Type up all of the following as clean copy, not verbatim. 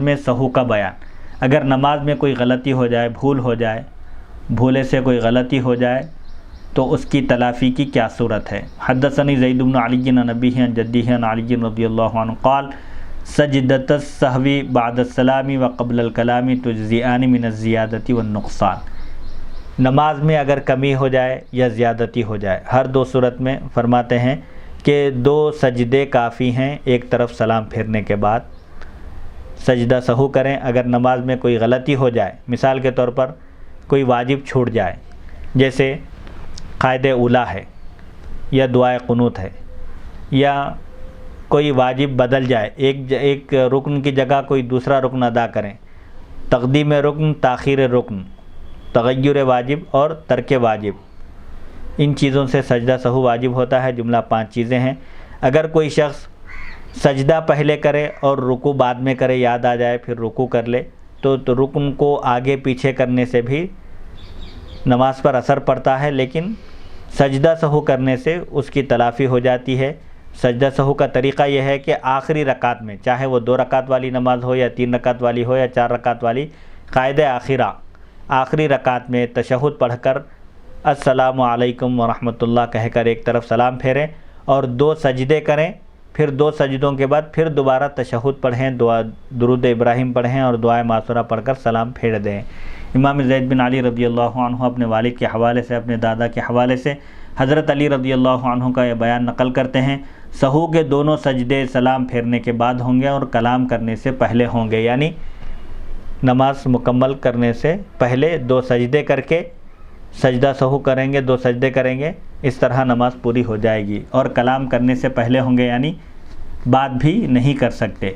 میں سہو کا بیان، اگر نماز میں کوئی غلطی ہو جائے، بھول ہو جائے، بھولے سے کوئی غلطی ہو جائے تو اس کی تلافی کی کیا صورت ہے؟ حدثنی زید بن علی عن ابیہ عن جدہ عن علی رضی اللہ عنہ قال سجدۃ السہو بعد السلام وقبل الکلام تجزئان من الزیادۃ والنقصان۔ نماز میں اگر کمی ہو جائے یا زیادتی ہو جائے، ہر دو صورت میں فرماتے ہیں کہ 2 سجدے کافی ہیں، ایک طرف سلام پھیرنے کے بعد سجدہ سہو کریں۔ اگر نماز میں کوئی غلطی ہو جائے، مثال کے طور پر کوئی واجب چھوٹ جائے، جیسے قائد اولیٰ ہے یا دعائے قنوت ہے، یا کوئی واجب بدل جائے، ایک رکن کی جگہ کوئی دوسرا رکن ادا کریں، تقدیم رکن، تاخیر رکن، تغیر واجب اور ترک واجب، ان چیزوں سے سجدہ سہو واجب ہوتا ہے۔ جملہ 5 چیزیں ہیں۔ اگر کوئی شخص سجدہ پہلے کرے اور رکوع بعد میں کرے، یاد آ جائے پھر رکوع کر لے، تو رکن کو آگے پیچھے کرنے سے بھی نماز پر اثر پڑتا ہے، لیکن سجدہ سہو کرنے سے اس کی تلافی ہو جاتی ہے۔ سجدہ سہو کا طریقہ یہ ہے کہ آخری رکعت میں، چاہے وہ 2 رکعت والی نماز ہو یا 3 رکعت والی ہو یا 4 رکعت والی، قائد آخرہ آخری رکعت میں تشہد پڑھ کر السلام علیکم ورحمۃ اللہ کہہ کر ایک طرف سلام پھیریں اور 2 سجدے کریں، پھر 2 سجدوں کے بعد پھر دوبارہ تشہد پڑھیں، درود ابراہیم پڑھیں اور دعائے معصورہ پڑھ کر سلام پھیر دیں۔ امام زید بن علی رضی اللہ عنہ اپنے والد کے حوالے سے، اپنے دادا کے حوالے سے حضرت علی رضی اللہ عنہ کا یہ بیان نقل کرتے ہیں، سہو کے دونوں سجدے سلام پھیرنے کے بعد ہوں گے اور کلام کرنے سے پہلے ہوں گے، یعنی نماز مکمل کرنے سے پہلے 2 سجدے کر کے سجدہ سہو کریں گے، 2 سجدے کریں گے، اس طرح نماز پوری ہو جائے گی، اور کلام کرنے سے پہلے ہوں گے، یعنی بات بھی نہیں کر سکتے،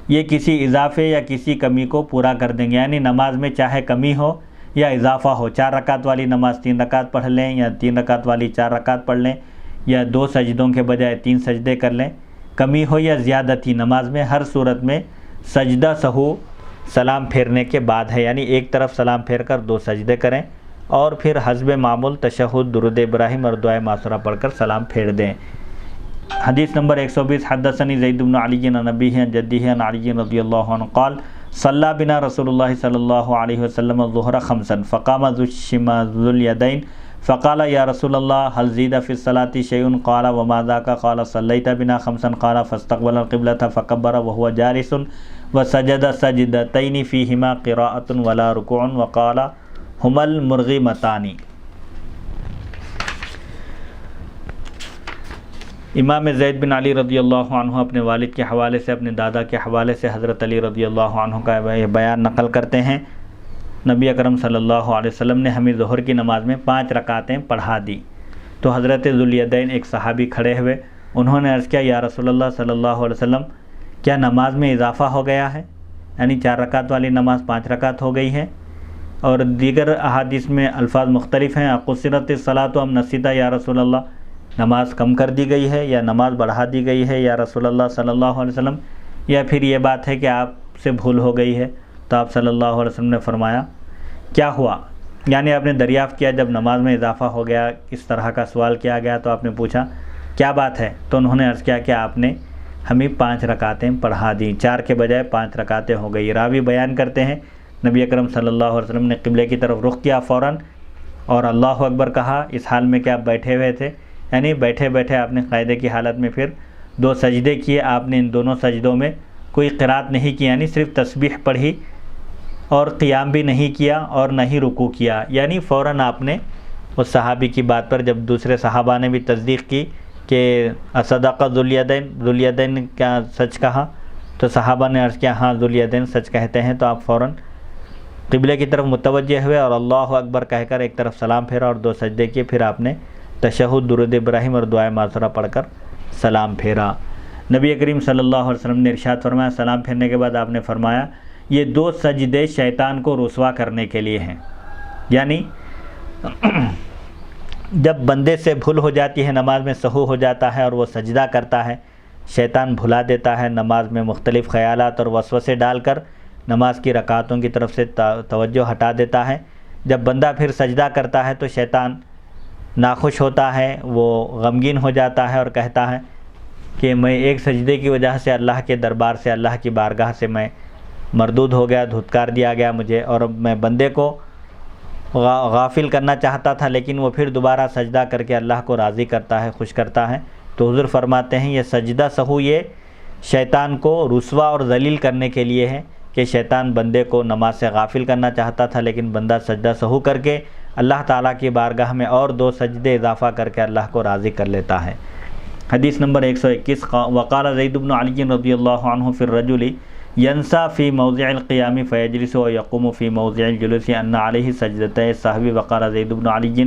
یہ کسی اضافے یا کسی کمی کو پورا کر دیں گے، یعنی نماز میں چاہے کمی ہو یا اضافہ ہو، 4 رکعت والی نماز 3 رکعت پڑھ لیں یا 3 رکعت والی 4 رکعت پڑھ لیں یا 2 سجدوں کے بجائے 3 سجدے کر لیں، کمی ہو یا زیادتی، نماز میں ہر صورت میں سجدہ سہو سلام پھیرنے کے بعد ہے، یعنی ایک طرف سلام پھیر کر 2 سجدے کریں اور پھر حسب معمول تشہد، درود ابراہیم اور دعائے معصورہ پڑھ کر سلام پھیر دیں۔ حدیث نمبر 120 حدثنی زید بن علی عن ابیہ عن جدہ عن علی رضی اللہ عنہ قال صلی بنا رسول اللہ صلی اللہ علیہ وسلم الظہر 5 فقام ذو الیدین فقال یا رسول اللہ هل زید فی الصلاة شیء قال وما ذاک قال صلیت بنا 5 قال فاستقبل القبلة فکبر وهو جالس وسجد سجدتین فیہما قراءة ولا رکوع وقال ہما المرغمتان۔ امام زید بن علی رضی اللہ عنہ اپنے والد کے حوالے سے، اپنے دادا کے حوالے سے حضرت علی رضی اللہ عنہ کا بیان نقل کرتے ہیں، نبی اکرم صلی اللہ علیہ وسلم نے ہمیں ظہر کی نماز میں 5 رکعتیں پڑھا دی، تو حضرت ذو الیدین ایک صحابی کھڑے ہوئے، انہوں نے عرض کیا یا رسول اللہ صلی اللہ علیہ وسلم کیا نماز میں اضافہ ہو گیا ہے؟ یعنی 4 رکعت والی نماز 5 رکعت ہو گئی ہے، اور دیگر احادیث میں الفاظ مختلف ہیں، اقصرت الصلاۃ ام نسیت یا رسول اللہ، نماز کم کر دی گئی ہے یا نماز بڑھا دی گئی ہے یا رسول اللہ صلی اللہ علیہ وسلم، یا پھر یہ بات ہے کہ آپ سے بھول ہو گئی ہے؟ تو آپ صلی اللہ علیہ وسلم نے فرمایا کیا ہوا، یعنی آپ نے دریافت کیا جب نماز میں اضافہ ہو گیا، اس طرح کا سوال کیا گیا تو آپ نے پوچھا کیا بات ہے؟ تو انہوں نے عرض کیا کہ آپ نے ہمیں 5 رکعتیں پڑھا دیں، 4 کے بجائے 5 رکعتیں ہو گئی۔ راوی بیان کرتے ہیں نبی اکرم صلی اللہ علیہ وسلم نے قبلے کی طرف رخ کیا فوراً اور اللہ اکبر کہا، اس حال میں کہ آپ بیٹھے ہوئے تھے، یعنی بیٹھے بیٹھے آپ نے قاعدے کی حالت میں پھر 2 سجدے کیے، آپ نے ان دونوں سجدوں میں کوئی قرات نہیں کی، یعنی صرف تسبیح پڑھی اور قیام بھی نہیں کیا اور نہ ہی رکوع کیا، یعنی فوراً آپ نے اس صحابی کی بات پر جب دوسرے صحابہ نے بھی تصدیق کی کہ اصدق ذو الیدین نے کیا سچ کہا، تو صحابہ نے عرض کیا ہاں ذو الیدین سچ کہتے ہیں، تو آپ فوراً قبلے کی طرف متوجہ ہوئے اور اللہ اکبر کہہ کر ایک طرف سلام پھیرا اور 2 سجدے کیے، پھر آپ نے تشہد، درود ابراہیم اور دعائے معصورہ پڑھ کر سلام پھیرا۔ نبی کریم صلی اللہ علیہ وسلم نے ارشاد فرمایا، سلام پھیرنے کے بعد آپ نے فرمایا یہ 2 سجدے شیطان کو رسوا کرنے کے لیے ہیں، یعنی جب بندے سے بھول ہو جاتی ہے، نماز میں سہو ہو جاتا ہے اور وہ سجدہ کرتا ہے، شیطان بھلا دیتا ہے، نماز میں مختلف خیالات اور وسوسے ڈال کر نماز کی رکعتوں کی طرف سے توجہ ہٹا دیتا ہے۔ جب بندہ پھر سجدہ کرتا ہے تو شیطان ناخوش ہوتا ہے، وہ غمگین ہو جاتا ہے اور کہتا ہے کہ میں ایک سجدے کی وجہ سے اللہ کے دربار سے، اللہ کی بارگاہ سے میں مردود ہو گیا، دھتکار دیا گیا مجھے، اور اب میں بندے کو غافل کرنا چاہتا تھا لیکن وہ پھر دوبارہ سجدہ کر کے اللہ کو راضی کرتا ہے، خوش کرتا ہے، تو حضور فرماتے ہیں یہ سجدہ سہو یہ شیطان کو رسوا اور ذلیل کرنے کے لیے ہے، کہ شیطان بندے کو نماز سے غافل کرنا چاہتا تھا لیکن بندہ سجدہ سہو کر کے اللہ تعالیٰ کی بارگاہ میں اور 2 سجدے اضافہ کر کے اللہ کو راضی کر لیتا ہے۔ حدیث نمبر 121، وقال زید بن علی رضی اللہ عنہ فی الرجل ینسا فی موضع القیام فیجلس ویقوم فی موضع الجلوس ان علیہ سجدتي السہو، وقال زید بن علی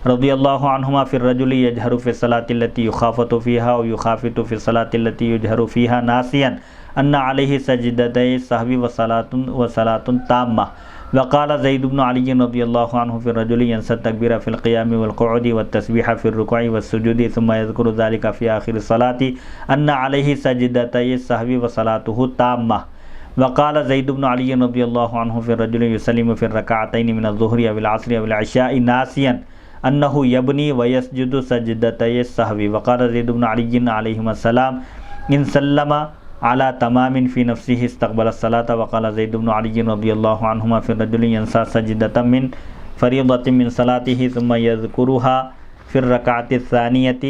رضی اللہ عنہما فی الرجل یجہر فی الصلاة التي یخافت فیہا ویخافت فی الصلاة التي یجہر فیہا ناسیا ان علیہ سجدتي السہو وصلاة تامہ، وقال زید بن علی رضی اللہ عنہ فی الرجل ینسى التکبیر فی القیام والقعود والتسبیح فی الرکوع والسجود ثم یذکر ذلك فی آخر الصلاة ان علیہ سجدتي السہو وصلاته تامہ، وقال زید بن علی رضی اللہ عنہ فی الرجل یسلم فی الرکعتین من الظہر او العصر او العشاء ناسیا انہ یبنی ویسجد سجدتي السہو، وقال زید بن علی علیہم السلام ان سلم على تمام فی نفسه استقبل الصلاة، وقال زید بن علی رضی اللہ عنہما فی الرجل ینسى سجدة من فریضة من صلاته ثم یذکرها فی الرکعة الثانیة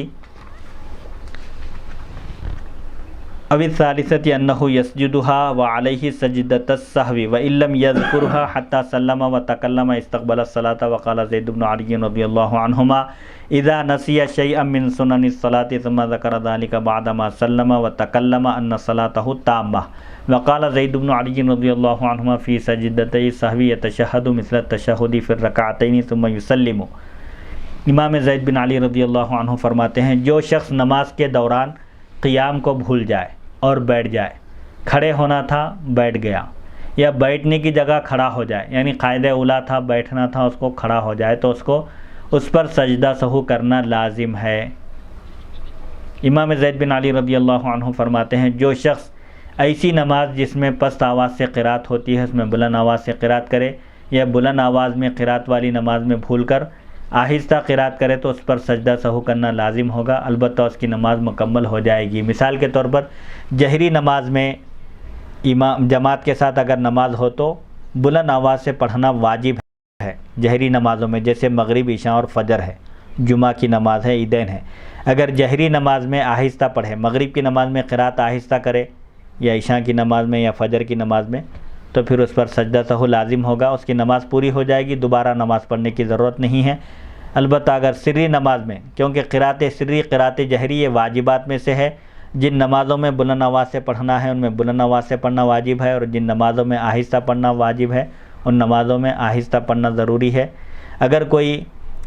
او الثالثة انه یسجدها وعلیہ سجدة السہو وان لم یذکرها حتى سلم وتکلم استقبل الصلاة، وقال زید بن علی رضی اللہ عنہما اذا نسي شيئا من سنن الصلاة ثم ذكر ذلك بعدما سلم وتكلم ان صلاته تامة، وقال زید بن علی رضی اللہ عنہما في سجدتي السہو يتشهد مثل التشهد في الركعتين ثم يسلم۔ امام زید بن علی رضی اللہ عنہ فرماتے ہیں جو شخص نماز کے دوران قیام کو بھول جائے اور بیٹھ جائے، کھڑے ہونا تھا بیٹھ گیا، یا بیٹھنے کی جگہ کھڑا ہو جائے، یعنی قاعدہ اولیٰ تھا بیٹھنا تھا اس کو کھڑا ہو جائے، تو اس پر سجدہ سہو کرنا لازم ہے۔ امام زید بن علی رضی اللہ عنہ فرماتے ہیں جو شخص ایسی نماز جس میں پست آواز سے قرات ہوتی ہے اس میں بلند آواز سے قرات کرے، یا بلند آواز میں قرات والی نماز میں بھول کر آہستہ قرات کرے تو اس پر سجدہ سہو کرنا لازم ہوگا، البتہ اس کی نماز مکمل ہو جائے گی۔ مثال کے طور پر جہری نماز میں امام جماعت کے ساتھ اگر نماز ہو تو بلند آواز سے پڑھنا واجب ہے جہری نمازوں میں، جیسے مغرب، عشاء اور فجر ہے، جمعہ کی نماز ہے، عیدین ہے۔ اگر جہری نماز میں آہستہ پڑھے، مغرب کی نماز میں قرات آہستہ کرے یا عشاء کی نماز میں یا فجر کی نماز میں، تو پھر اس پر سجدہ سہو لازم ہوگا، اس کی نماز پوری ہو جائے گی، دوبارہ نماز پڑھنے کی ضرورت نہیں ہے۔ البتہ اگر سری نماز میں، کیونکہ قرات سری قرات جہری یہ واجبات میں سے ہے، جن نمازوں میں بلند آواز سے پڑھنا ہے ان میں بلند آواز سے پڑھنا واجب ہے، اور جن نمازوں میں آہستہ پڑھنا واجب ہے ان نمازوں میں آہستہ پڑھنا ضروری ہے۔ اگر کوئی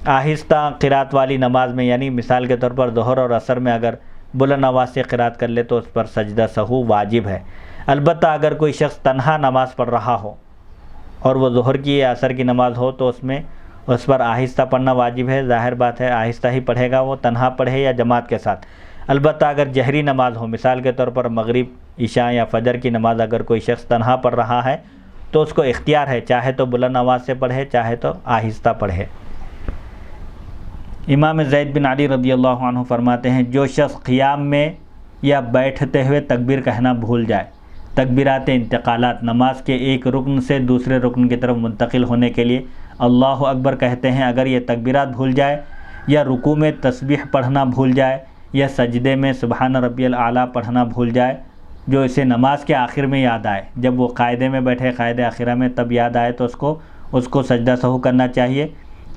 آہستہ قرات والی نماز میں، یعنی مثال کے طور پر ظہر اور عصر میں اگر بلند آواز سے قرات کر لے تو اس پر سجدہ سہو واجب ہے۔ البتہ اگر کوئی شخص تنہا نماز پڑھ رہا ہو اور وہ ظہر کی یا عصر کی نماز ہو تو اس پر آہستہ پڑھنا واجب ہے، ظاہر بات ہے آہستہ ہی پڑھے گا، وہ تنہا پڑھے یا جماعت کے ساتھ۔ البتہ اگر جہری نماز ہو، مثال کے طور پر مغرب، عشاء یا فجر کی نماز اگر کوئی شخص تنہا پڑھ رہا ہے تو اس کو اختیار ہے، چاہے تو بلند آواز سے پڑھے چاہے تو آہستہ پڑھے۔ امام زید بن علی رضی اللہ عنہ فرماتے ہیں جو شخص قیام میں یا بیٹھتے ہوئے تکبیر کہنا بھول جائے، تکبیرات انتقالات، نماز کے ایک رکن سے دوسرے رکن کی طرف منتقل ہونے کے لیے اللہ اکبر کہتے ہیں، اگر یہ تکبیرات بھول جائے یا رکوع میں تسبیح پڑھنا بھول جائے یا سجدے میں سبحان ربی الاعلیٰ پڑھنا بھول جائے، جو اسے نماز کے آخر میں یاد آئے، جب وہ قاعدے میں بیٹھے قاعدہ آخرہ میں تب یاد آئے تو اس کو سجدہ سہو کرنا چاہیے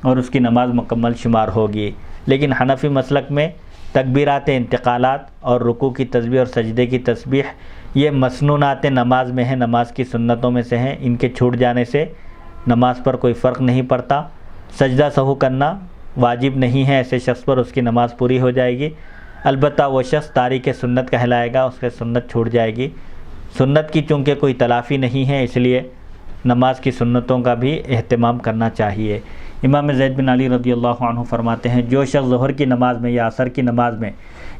اور اس کی نماز مکمل شمار ہوگی۔ لیکن حنفی مسلک میں تکبیرات انتقالات اور رکوع کی تسبیح اور سجدے کی تسبیح یہ مسنونات نماز میں ہیں، نماز کی سنتوں میں سے ہیں، ان کے چھوٹ جانے سے نماز پر کوئی فرق نہیں پڑتا، سجدہ سہو کرنا واجب نہیں ہے ایسے شخص پر، اس کی نماز پوری ہو جائے گی۔ البتہ وہ شخص تارک سنت کہلائے گا، اس کے سنت چھوٹ جائے گی۔ سنت کی چونکہ کوئی تلافی نہیں ہے اس لیے نماز کی سنتوں کا بھی اہتمام کرنا چاہیے۔ امام زید بن علی رضی اللہ عنہ فرماتے ہیں جو شخص ظہر کی نماز میں یا عصر کی نماز میں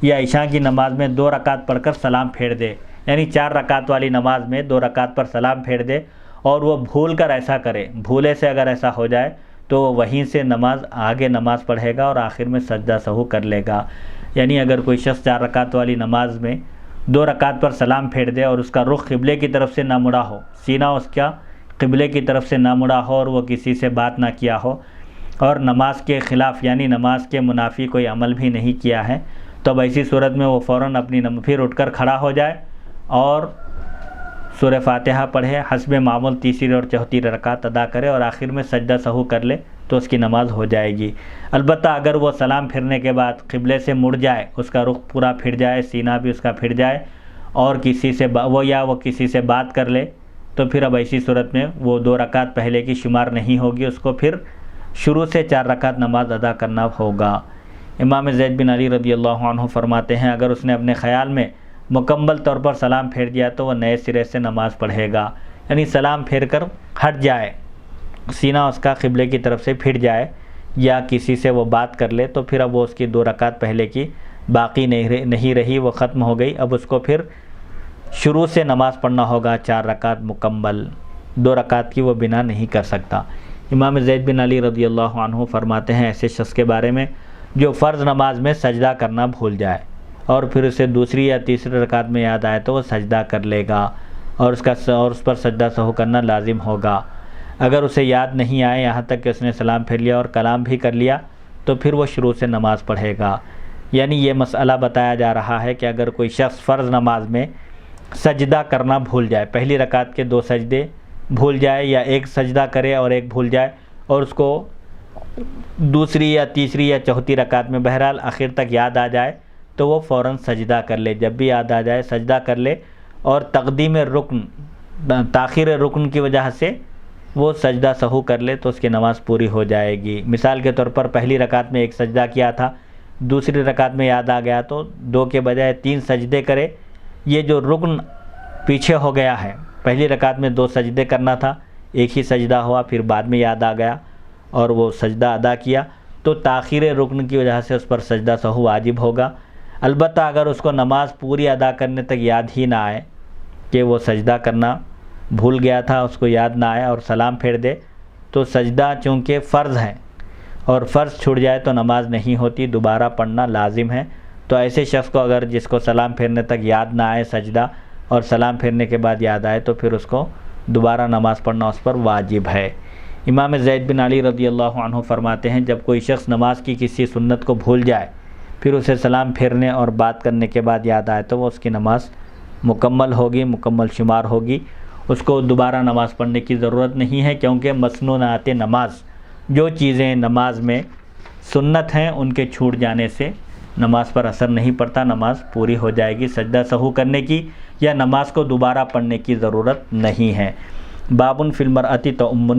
یا عشاء کی نماز میں 2 رکعت پڑھ کر سلام پھیر دے، یعنی 4 رکعت والی نماز میں 2 رکعت پر سلام پھیر دے اور وہ بھول کر ایسا کرے، بھولے سے اگر ایسا ہو جائے تو وہ وہیں سے آگے نماز پڑھے گا اور آخر میں سجدہ سہو کر لے گا۔ یعنی اگر کوئی شخص 4 رکعت والی نماز میں 2 رکعت پر سلام پھیر دے اور اس کا رخ قبلے کی طرف سے نہ مڑا ہو، سینہ اس کا قبلے کی طرف سے نہ مڑا ہو اور وہ کسی سے بات نہ کیا ہو اور نماز کے خلاف یعنی نماز کے منافی کوئی عمل بھی نہیں کیا ہے، تو اب ایسی صورت میں وہ فوراً اپنی پھر اٹھ کر کھڑا ہو جائے اور سورہ فاتحہ پڑھے، حسب معمول تیسری اور چوتھی رکعت ادا کرے اور آخر میں سجدہ سہو کر لے تو اس کی نماز ہو جائے گی۔ البتہ اگر وہ سلام پھرنے کے بعد قبلے سے مڑ جائے، اس کا رخ پورا پھر جائے، سینہ بھی اس کا پھر جائے اور کسی سے وہ کسی سے بات کر لے، تو پھر اب ایسی صورت میں وہ 2 رکعت پہلے کی شمار نہیں ہوگی، اس کو پھر شروع سے 4 رکعت نماز ادا کرنا ہوگا۔ امام زید بن علی رضی اللہ عنہ فرماتے ہیں اگر اس نے اپنے خیال میں مکمل طور پر سلام پھیر دیا تو وہ نئے سرے سے نماز پڑھے گا، یعنی سلام پھیر کر ہٹ جائے، سینہ اس کا قبلے کی طرف سے پھر جائے یا کسی سے وہ بات کر لے تو پھر اب وہ اس کی 2 رکعت پہلے کی باقی نہیں رہی، وہ ختم ہو گئی، اب اس کو پھر شروع سے نماز پڑھنا ہوگا 4 رکعت مکمل، 2 رکعت کی وہ بنا نہیں کر سکتا۔ امام زید بن علی رضی اللہ عنہ فرماتے ہیں ایسے شخص کے بارے میں جو فرض نماز میں سجدہ کرنا بھول جائے اور پھر اسے دوسری یا تیسری رکعت میں یاد آئے تو وہ سجدہ کر لے گا اور اس پر سجدہ سہو کرنا لازم ہوگا۔ اگر اسے یاد نہیں آئے یہاں تک کہ اس نے سلام پھیر لیا اور کلام بھی کر لیا تو پھر وہ شروع سے نماز پڑھے گا۔ یعنی یہ مسئلہ بتایا جا رہا ہے کہ اگر کوئی شخص فرض نماز میں سجدہ کرنا بھول جائے، پہلی رکعت کے 2 سجدے بھول جائے یا ایک سجدہ کرے اور ایک بھول جائے اور اس کو دوسری یا تیسری یا چوتھی رکعت میں بہرحال آخر تک یاد آ جائے تو وہ فوراً سجدہ کر لے، جب بھی یاد آ جائے سجدہ کر لے اور تاخیر رکن کی وجہ سے وہ سجدہ سہو کر لے تو اس کی نماز پوری ہو جائے گی۔ مثال کے طور پر پہلی رکعت میں ایک سجدہ کیا تھا، دوسری رکعت میں یاد آ گیا تو 2 کے بجائے 3 سجدے کرے، یہ جو رکن پیچھے ہو گیا ہے، پہلی رکعت میں 2 سجدے کرنا تھا، ایک ہی سجدہ ہوا، پھر بعد میں یاد آ گیا اور وہ سجدہ ادا کیا تو تاخیر رکن کی وجہ سے اس پر سجدہ سہو واجب ہوگا۔ البتہ اگر اس کو نماز پوری ادا کرنے تک یاد ہی نہ آئے کہ وہ سجدہ کرنا بھول گیا تھا، اس کو یاد نہ آئے اور سلام پھیر دے تو سجدہ چونکہ فرض ہے اور فرض چھوٹ جائے تو نماز نہیں ہوتی، دوبارہ پڑھنا لازم ہے۔ تو ایسے شخص کو اگر جس کو سلام پھیرنے تک یاد نہ آئے سجدہ اور سلام پھیرنے کے بعد یاد آئے تو پھر اس کو دوبارہ نماز پڑھنا اس پر واجب ہے۔ امام زید بن علی رضی اللہ عنہ فرماتے ہیں جب کوئی شخص نماز کی کسی سنت کو بھول جائے پھر اسے سلام پھیرنے اور بات کرنے کے بعد یاد آئے تو وہ اس کی نماز مکمل ہوگی، مکمل شمار ہوگی، اس کو دوبارہ نماز پڑھنے کی ضرورت نہیں ہے، کیونکہ مسنونات نماز جو چیزیں نماز میں سنت ہیں ان کے چھوٹ جانے سے نماز پر اثر نہیں پڑتا، نماز پوری ہو جائے گی، سجدہ سہو کرنے کی یا نماز کو دوبارہ پڑھنے کی ضرورت نہیں ہے۔ بابٌ فی المرأۃ تؤم